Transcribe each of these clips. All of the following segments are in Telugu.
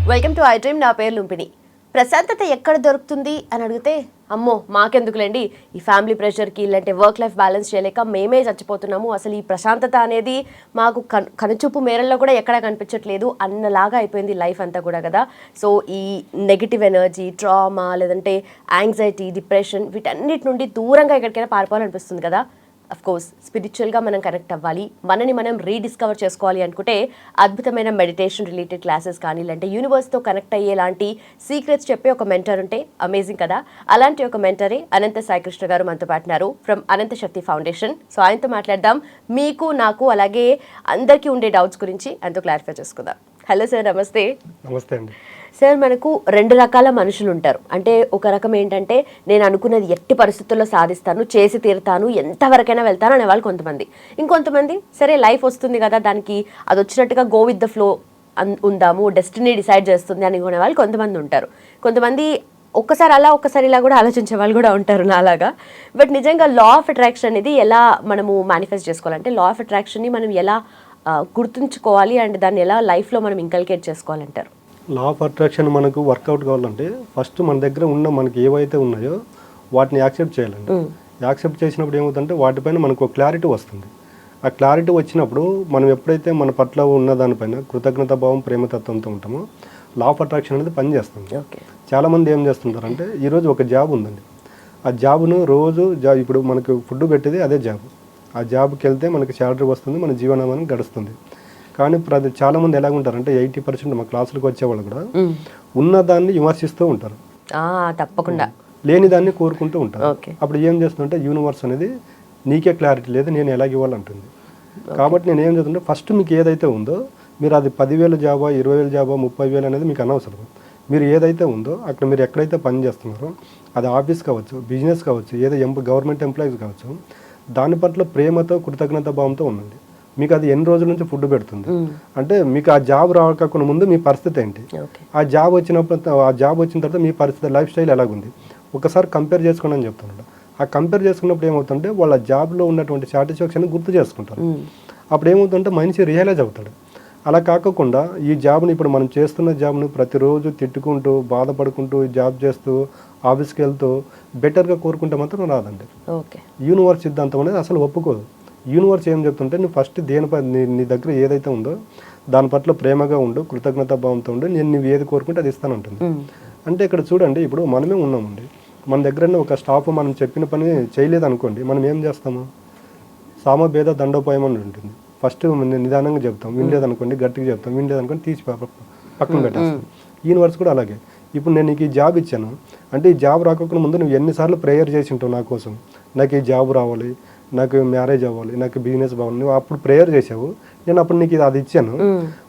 Welcome to I dream. నా పేరు లుంపిని. ప్రశాంతత ఎక్కడ దొరుకుతుంది అని అడిగితే అమ్మో మాకెందుకులేండి, ఈ ఫ్యామిలీ ప్రెషర్కి ఇలాంటి వర్క్ లైఫ్ బ్యాలెన్స్ చేయలేక మేమే చచ్చిపోతున్నాము, అసలు ఈ ప్రశాంతత అనేది మాకు కనుచూపు మేరల్లో కూడా ఎక్కడా కనిపించట్లేదు అన్నలాగా అయిపోయింది లైఫ్ అంతా కూడా కదా. సో ఈ నెగిటివ్ ఎనర్జీ, ట్రామా, లేదంటే యాంగ్జైటీ, డిప్రెషన్ వీటన్నిటి నుండి దూరంగా ఎక్కడికైనా పారిపోవాలనిపిస్తుంది కదా. అఫ్ కోర్స్ స్పిరిచువల్గా మనం కనెక్ట్ అవ్వాలి, మనని మనం రీడిస్కవర్ చేసుకోవాలి అనుకుంటే అద్భుతమైన మెడిటేషన్ రిలేటెడ్ క్లాసెస్ కానీ, లేదంటే యూనివర్స్తో కనెక్ట్ అయ్యేలాంటి సీక్రెట్స్ చెప్పే ఒక మెంటర్ ఉంటే అమేజింగ్ కదా. అలాంటి ఒక మెంటరే అనంత సాయికృష్ణ గారు మనతో పాటున్నారు from Ananta Shakti foundation. So ఆయనతో మాట్లాడదాం, మీకు నాకు అలాగే అందరికీ ఉండే డౌట్స్ గురించి ఆయనతో క్లారిఫై చేసుకుందాం. హలో సార్, నమస్తే. నమస్తే అండి. సార్, మనకు రెండు రకాల మనుషులు ఉంటారు. అంటే ఒక రకం ఏంటంటే నేను అనుకున్నది ఎట్టి పరిస్థితుల్లో సాధిస్తాను, చేసి తీరుతాను, ఎంతవరకైనా వెళ్తాను అనే వాళ్ళు కొంతమంది. ఇంకొంతమంది సరే లైఫ్ వస్తుంది కదా, దానికి అది వచ్చినట్టుగా గో విత్ ద ఫ్లో ఉందాము, డెస్టినీ డిసైడ్ చేస్తుంది అనుకునే వాళ్ళు కొంతమంది ఉంటారు. కొంతమంది ఒక్కసారి అలా ఒక్కసారి ఇలా కూడా ఆలోచించే వాళ్ళు కూడా ఉంటారు నాలాగా. బట్ నిజంగా లా ఆఫ్ అట్రాక్షన్ అనేది ఎలా మనము మేనిఫెస్ట్ చేసుకోవాలంటే, లా ఆఫ్ అట్రాక్షన్ని మనం ఎలా గుర్తుంచుకోవాలి అండ్ దాన్ని ఎలా లైఫ్లో మనం ఇంకల్కేట్ చేసుకోవాలంటారు? లా ఆఫ్ అట్రాక్షన్ మనకు వర్కౌట్ కావాలంటే ఫస్ట్ మన దగ్గర ఉన్న మనకి ఏవైతే ఉన్నాయో వాటిని యాక్సెప్ట్ చేయాలండి. యాక్సెప్ట్ చేసినప్పుడు ఏమవుతుందంటే వాటిపైన మనకు ఒక క్లారిటీ వస్తుంది. ఆ క్లారిటీ వచ్చినప్పుడు మనం ఎప్పుడైతే మన పట్ల ఉన్న దానిపైన కృతజ్ఞత భావం, ప్రేమతత్వంతో ఉంటామో లా ఆఫ్ అట్రాక్షన్ అనేది పనిచేస్తుంది. చాలామంది ఏం చేస్తుంటారంటే ఈరోజు ఒక జాబ్ ఉందండి, ఆ జాబ్ను రోజు ఇప్పుడు మనకు ఫుడ్ పెట్టేది అదే జాబ్, ఆ జాబ్కి వెళ్తే మనకి శాలరీ వస్తుంది, మన జీవనామానం గడుస్తుంది. కానీ చాలామంది ఎలాగుంటారంటే 80% మా క్లాసులకు వచ్చేవాళ్ళు కూడా ఉన్నదాన్ని విమర్శిస్తూ ఉంటారు, తప్పకుండా లేని దాన్ని కోరుకుంటూ ఉంటారు. అప్పుడు ఏం చేస్తుందంటే యూనివర్స్ అనేది నీకే క్లారిటీ లేదు, నేను ఎలాగ ఇవ్వాలంటుంది. కాబట్టి నేను ఏం చేస్తుంటే ఫస్ట్ మీకు ఏదైతే ఉందో మీరు అది 10,000 జాబా, 20,000 జాబా, 30,000 అనేది మీకు అనవసరం. మీరు ఏదైతే ఉందో అక్కడ మీరు ఎక్కడైతే పని చేస్తున్నారో అది ఆఫీస్ కావచ్చు, బిజినెస్ కావచ్చు, ఏదో గవర్నమెంట్ ఎంప్లాయీస్ కావచ్చు, దాని పట్ల ప్రేమతో కృతజ్ఞత భావంతో ఉండండి. మీకు అది ఎన్ని రోజుల నుంచి ఫుడ్ పెడుతుంది అంటే మీకు ఆ జాబ్ రాకకుండా ముందు మీ పరిస్థితి ఏంటి, ఆ జాబ్ వచ్చిన తర్వాత మీ పరిస్థితి, లైఫ్ స్టైల్ ఎలాగుంది ఒకసారి కంపేర్ చేసుకోండి అని చెప్తున్నాడు. ఆ కంపేర్ చేసుకున్నప్పుడు ఏమవుతుంటే వాళ్ళ జాబ్లో ఉన్నటువంటి సాటిస్ఫాక్షన్ గుర్తు చేసుకుంటారు. అప్పుడు ఏమవుతుంటే మనిషి రియలైజ్ అవుతాడు. అలా కాకుండా ఈ జాబ్ని ఇప్పుడు మనం చేస్తున్న జాబ్ను ప్రతిరోజు తిట్టుకుంటూ బాధపడుకుంటూ జాబ్ చేస్తూ ఆఫీస్కి వెళ్తూ బెటర్గా కోరుకుంటే మాత్రం రాదండి. యూనివర్స్ సిద్ధాంతం అనేది అసలు ఒప్పుకోదు. యూనివర్స్ ఏం చెప్తుంటే నువ్వు ఫస్ట్ దేనిపై నీ దగ్గర ఏదైతే ఉందో దాని పట్ల ప్రేమగా ఉండు, కృతజ్ఞత భావంతో ఉండు, నేను నువ్వు ఏది కోరుకుంటే అది ఇస్తానంటుంది. అంటే ఇక్కడ చూడండి, ఇప్పుడు మనమే ఉన్నామండి, మన దగ్గర ఒక స్టాఫ్ మనం చెప్పిన పని చేయలేదు అనుకోండి, మనం ఏం చేస్తాము, సామభేద దండోపాయమని ఉంటుంది. ఫస్ట్ నిదానంగా చెప్తాం, వినలేదనుకోండి గట్టిగా చెప్తాం, వినలేదనుకోండి తీసి పక్కన పెట్టేస్తాం. యూనివర్స్ కూడా అలాగే. ఇప్పుడు నేను నీకు ఈ జాబ్ ఇచ్చాను అంటే ఈ జాబ్ రాకుండా ముందు నువ్వు ఎన్నిసార్లు ప్రేయర్ చేసి ఉంటావు నా కోసం, నాకు ఈ జాబ్ రావాలి, నాకు మ్యారేజ్ అవ్వాలి, నాకు బిజినెస్ బాగుంది, నువ్వు అప్పుడు ప్రేయర్ చేసావు, నేను అప్పుడు నీకు అది ఇచ్చాను,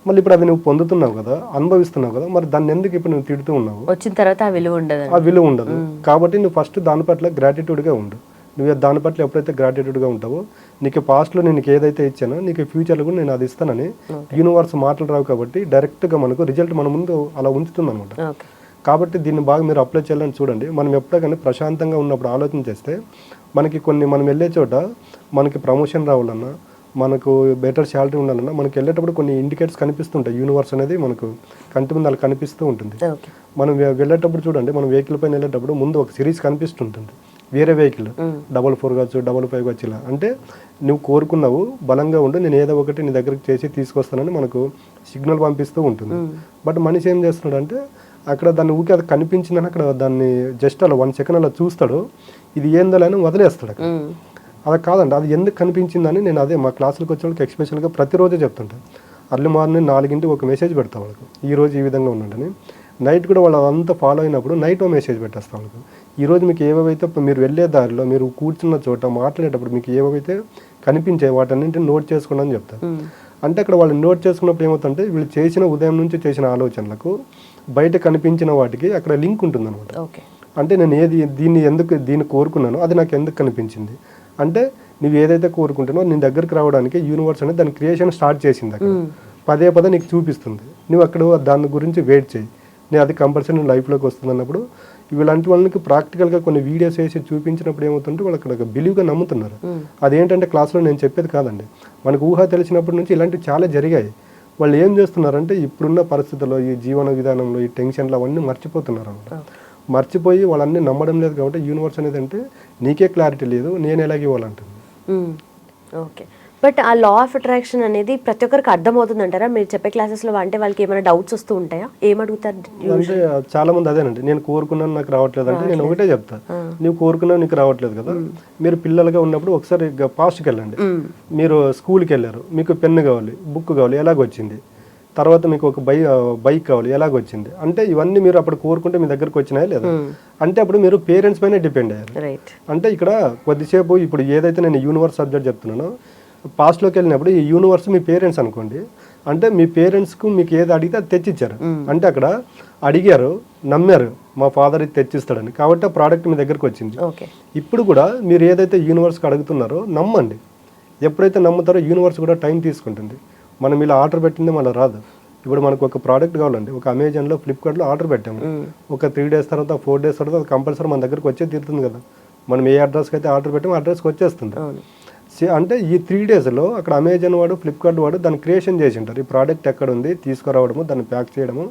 మళ్ళీ ఇప్పుడు అది నువ్వు పొందుతున్నావు కదా, అనుభవిస్తున్నావు కదా, మరి దాన్ని ఎందుకు ఇప్పుడు నువ్వు తిడుతూ ఉన్నావు? వచ్చిన తర్వాత ఆ విలువ ఉండదు. కాబట్టి నువ్వు ఫస్ట్ దాని పట్ల గ్రాటిట్యూడ్గా ఉండు. నువ్వు దాని పట్ల ఎప్పుడైతే గ్రాటిట్యూడ్గా ఉంటావో నీకు పాస్ట్లో నేను ఏదైతే ఇచ్చానో నీకు ఫ్యూచర్లో కూడా నేను అది ఇస్తానని యూనివర్స్ మాటలు రావు. కాబట్టి డైరెక్ట్గా మనకు రిజల్ట్ మన ముందు అలా ఉంచుతుంది అనమాట. కాబట్టి దీన్ని బాగా మీరు అప్లై చేయాలని చూడండి. మనం ఎప్పుడైనా ప్రశాంతంగా ఉన్నప్పుడు ఆలోచన చేస్తే మనకి మనం వెళ్ళే చోట మనకి ప్రమోషన్ రావాలన్నా, మనకు బెటర్ శాలరీ ఉండాలన్నా మనకి వెళ్ళేటప్పుడు కొన్ని ఇండికేటర్స్ కనిపిస్తుంటాయి. యూనివర్స్ అనేది మనకు కంటి ముందు అలా కనిపిస్తూ ఉంటుంది. మనం వెళ్ళేటప్పుడు చూడండి, మనం వెహికల్ పైన వెళ్ళేటప్పుడు ముందు ఒక సిరీస్ కనిపిస్తుంటుంది, వేరే వెహికల్ 44 కావచ్చు, 55 కావచ్చు, ఇలా. అంటే నువ్వు కోరుకున్నావు, బలంగా ఉండు, నేను ఏదో ఒకటి నీ దగ్గరికి చేసి తీసుకొస్తానని మనకు సిగ్నల్ పంపిస్తూ ఉంటుంది. బట్ మనిషి ఏం చేస్తున్నాడు అంటే అక్కడ దాన్ని ఊరికి అది కనిపించిందని అక్కడ దాన్ని జస్ట్ అలా 1 సెకండ్ అలా చూస్తాడు, ఇది ఏందో అని వదిలేస్తాడు. అక్కడ అలా కాదండి, అది ఎందుకు కనిపించిందని నేను అదే మా క్లాసులకు వచ్చే వాళ్ళకి ఎక్స్పెషల్గా ప్రతిరోజు చెప్తుంటాను. అర్లీ మార్నింగ్ 4 ఒక మెసేజ్ పెడతాం వాళ్ళకు, ఈరోజు ఈ విధంగా ఉండండి. నైట్ కూడా వాళ్ళు అదంతా ఫాలో అయినప్పుడు నైట్ ఓ మెసేజ్ పెట్టేస్తాం వాళ్ళకు, ఈరోజు మీకు ఏవైతే మీరు వెళ్ళే దారిలో మీరు కూర్చున్న చోట మాట్లాడేటప్పుడు మీకు ఏవైతే కనిపించే వాటన్నింటిని నోట్ చేసుకోండి అని చెప్తారు. అంటే అక్కడ వాళ్ళు నోట్ చేసుకున్నప్పుడు ఏమవుతుందంటే వీళ్ళు చేసిన ఉదయం నుంచి చేసిన ఆలోచనలకు బయట కనిపించిన వాటికి అక్కడ లింక్ ఉంటుంది అనమాట. అంటే నేను దీన్ని కోరుకున్నానో అది నాకు ఎందుకు కనిపించింది అంటే నువ్వు ఏదైతే కోరుకుంటున్నావు నీ దగ్గరికి రావడానికి యూనివర్స్ అనేది దాని క్రియేషన్ స్టార్ట్ చేసింది. అక్కడ పదే నీకు చూపిస్తుంది, నువ్వు అక్కడ దాని గురించి వెయిట్ చేయి, నేను అది కంపల్సరీ లైఫ్లోకి వస్తుంది అన్నప్పుడు ఇలాంటి వాళ్ళకి ప్రాక్టికల్గా కొన్ని వీడియోస్ వేసి చూపించినప్పుడు ఏమవుతుంటే వాళ్ళు అక్కడ బిలీవ్గా నమ్ముతున్నారు. అదేంటంటే క్లాస్లో నేను చెప్పేది కాదండి, మనకు ఊహ తెలిసినప్పటి నుంచి ఇలాంటివి చాలా జరిగాయి. వాళ్ళు ఏం చేస్తున్నారంటే ఇప్పుడున్న పరిస్థితుల్లో ఈ జీవన విధానంలో ఈ టెన్షన్లు అవన్నీ మర్చిపోతున్నారు అన్నమాట. మర్చిపోయి వాళ్ళన్నీ నమ్మడం లేదు కాబట్టి యూనివర్స్ అనేది అంటే నీకే క్లారిటీ లేదు, నేను ఎలాగ ఇవ్వాలంటుంది. ఓకే, బట్ ఆ లా ఆఫ్ అట్రాక్షన్ అనేది ప్రతి ఒక్కరికి అర్థమవుతుంది అంటారా? మీరు చెప్పే క్లాసెస్లో అంటే వాళ్ళకి ఏమైనా డౌట్స్ వస్తూ ఉంటాయా? ఏమడుగుతారు? అంటే చాలా మంది అదేనండి, నేను కోరుకున్నాను నాకు రావట్లేదు అంటే నేను ఒకటే చెప్తా, నువ్వు కోరుకున్నావు నీకు రావట్లేదు కదా, మీరు పిల్లలుగా ఉన్నప్పుడు ఒకసారి పాస్ట్కి వెళ్ళండి. మీరు స్కూల్కి వెళ్ళారు, మీకు పెన్ను కావాలి, బుక్ కావాలి, ఎలాగొచ్చింది? తర్వాత మీకు ఒక బైక్ కావాలి, ఎలాగొచ్చింది? అంటే ఇవన్నీ మీరు అప్పుడు కోరుకుంటే మీ దగ్గరకు వచ్చినాయా లేదా? అంటే అప్పుడు మీరు పేరెంట్స్ పైన డిపెండ్ అయ్యారు. అంటే ఇక్కడ కొద్దిసేపు ఇప్పుడు ఏదైతే నేను యూనివర్స్ సబ్జెక్ట్ చెప్తున్నానో, పాస్ట్లోకి వెళ్ళినప్పుడు ఈ యూనివర్స్ మీ పేరెంట్స్ అనుకోండి, అంటే మీ పేరెంట్స్కు మీకు ఏది అడిగితే అది తెచ్చిచ్చారు. అంటే అక్కడ అడిగారు, నమ్మారు మా ఫాదర్ ఇది తెచ్చిస్తాడని, కాబట్టి ఆ ప్రోడక్ట్ మీ దగ్గరకు వచ్చింది. ఇప్పుడు కూడా మీరు ఏదైతే యూనివర్స్కి అడుగుతున్నారో నమ్మండి. ఎప్పుడైతే నమ్ముతారో యూనివర్స్ కూడా టైం తీసుకుంటుంది. మనం ఇలా ఆర్డర్ పెట్టింది మళ్ళీ రాదు. ఇప్పుడు మనకు ఒక ప్రోడక్ట్ కావాలండి, ఒక అమెజాన్లో ఫ్లిప్కార్ట్లో ఆర్డర్ పెట్టాము, ఒక 3 days తర్వాత 4 days తర్వాత అది కంపల్సరీ మన దగ్గరకు వచ్చే తీరుతుంది కదా. మనం ఏ అడ్రస్కి అయితే ఆర్డర్ పెట్టామో అడ్రస్కి వచ్చేస్తుంది. అంటే ఈ 3 daysలో అక్కడ అమెజాన్ వాడు, ఫ్లిప్కార్ట్ వాడు దాన్ని క్రియేషన్ చేసి ఉంటారు. ఈ ప్రోడక్ట్ ఎక్కడ ఉంది తీసుకురావడము, దాన్ని ప్యాక్ చేయడము,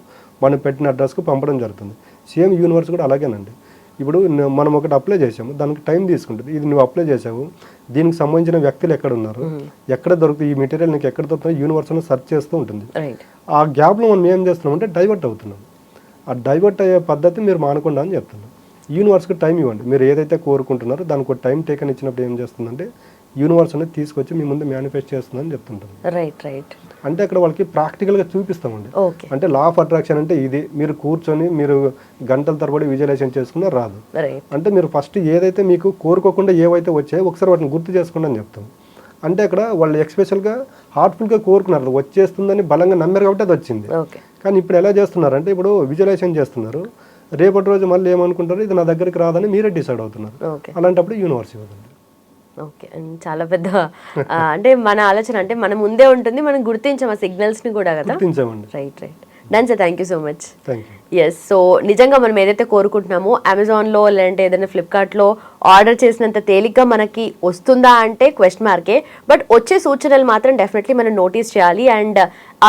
మనం పెట్టిన అడ్రస్కు పంపడం జరుగుతుంది. సేమ్ యూనివర్స్ కూడా అలాగేనండి. ఇప్పుడు మనం ఒకటి అప్లై చేసాము, దానికి టైం తీసుకుంటుంది. ఇది నువ్వు అప్లై చేసావు, దీనికి సంబంధించిన వ్యక్తులు ఎక్కడ ఉన్నారు, ఎక్కడ దొరుకుతుంది, ఈ మెటీరియల్ నీకు ఎక్కడ దొరుకుతుందో యూనివర్స్ అని సెర్చ్ చేస్తూ ఉంటుంది. ఆ గ్యాప్లో మనం ఏం చేస్తున్నాం అంటే డైవర్ట్ అవుతున్నాం. ఆ డైవర్ట్ అయ్యే పద్ధతి మీరు మానకుండా అని చెప్తున్నాం. యూనివర్స్కి టైం ఇవ్వండి. మీరు ఏదైతే కోరుకుంటున్నారో దానికి ఒక టైం టేకన్ ఇచ్చినప్పుడు ఏం చేస్తుందంటే యూనివర్స్ అనేది తీసుకొచ్చి మీ ముందు మేనిఫెస్ట్ చేస్తుందని చెప్తుంటాం. అంటే అక్కడ వాళ్ళకి ప్రాక్టికల్గా చూపిస్తామండి. అంటే లా ఆఫ్ అట్రాక్షన్ అంటే ఇది, మీరు కూర్చొని మీరు గంటల తరబడి విజువలైజేషన్ చేసుకున్నా రాదు. అంటే మీరు ఫస్ట్ ఏదైతే మీకు కోరుకోకుండా ఏవైతే వచ్చాయో ఒకసారి వాటిని గుర్తు చేసుకోండి అని చెప్తాం. అంటే అక్కడ వాళ్ళు ఎక్స్పెషల్గా హార్ట్ఫుల్గా కోరుకున్నారు, వచ్చేస్తుందని బలంగా నమ్మారు కాబట్టి అది వచ్చింది. కానీ ఇప్పుడు ఎలా చేస్తున్నారు అంటే ఇప్పుడు విజువలైజేషన్ చేస్తున్నారు, రేపటి రోజు మళ్ళీ ఏమనుకుంటారు, ఇది నా దగ్గరికి రాదని మీరే డిసైడ్ అవుతున్నారు. అలాంటప్పుడు యూనివర్స్ ఇవ్వదండి. ఓకే, చాలా పెద్ద అంటే మన ఆలోచన అంటే మన ముందే ఉంటుంది, మనం గుర్తించాం ఆ సిగ్నల్స్ని కూడా కదా. Right. Done sir, thank you so much. Yes, so నిజంగా మనం ఏదైతే కోరుకుంటున్నామో అమెజాన్లో లేదంటే ఏదైనా ఫ్లిప్కార్ట్లో ఆర్డర్ చేసినంత తేలిగ్గా మనకి వస్తుందా అంటే క్వశ్చన్ మార్కే. బట్ వచ్చే సూచనలు మాత్రం డెఫినెట్లీ మనం నోటీస్ చేయాలి. అండ్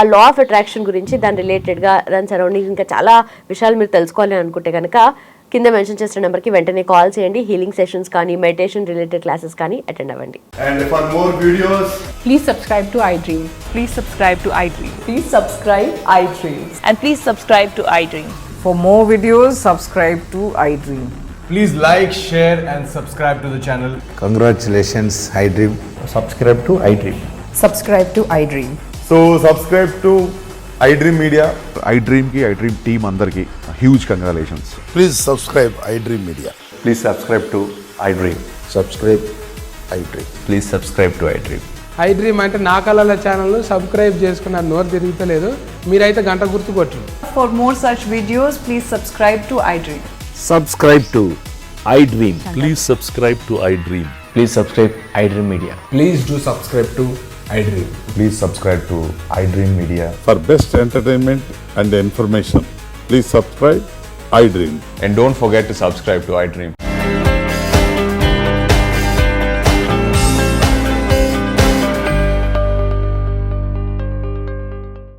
ఆ లా ఆఫ్ అట్రాక్షన్ గురించి, దాని రిలేటెడ్గా, దాని సరౌండింగ్ ఇంకా చాలా విషయాలు మీరు తెలుసుకోవాలి అనుకుంటే కనుక కింద మెన్షన్ చేసిన నెంబర్కి వెంటనే కాల్ చేయండి. హీలింగ్ సెషన్స్ కానీ, మెడిటేషన్ రిలేటెడ్ క్లాసెస్ కానీ అటెండ్ అవ్వండి. And for more videos, please subscribe to iDream. Please subscribe to iDream. Please subscribe iDream. And please subscribe to iDream. For more videos, subscribe to iDream. please like, share and subscribe to the channel. Congratulations, iDream. Subscribe to iDream. Subscribe to iDream. So subscribe to iDream Media. iDream ki iDream team andarki huge congratulations. Please subscribe iDream Media. Please subscribe to iDream. Subscribe iDream. Please subscribe to iDream. iDream అంటే నా కళల ఛానల్ సబ్స్క్రైబ్ చేసుకున్న నోరు తిరుగుతలేదు, మీరైతే గంట గుర్తు కొట్టండి. For more such videos, please subscribe to iDream. Subscribe to iDream. Please subscribe to iDream. Please subscribe iDream Media. Please do subscribe to iDream. Please subscribe to iDream Media. For best entertainment and information, please subscribe iDream. And don't forget to subscribe to iDream.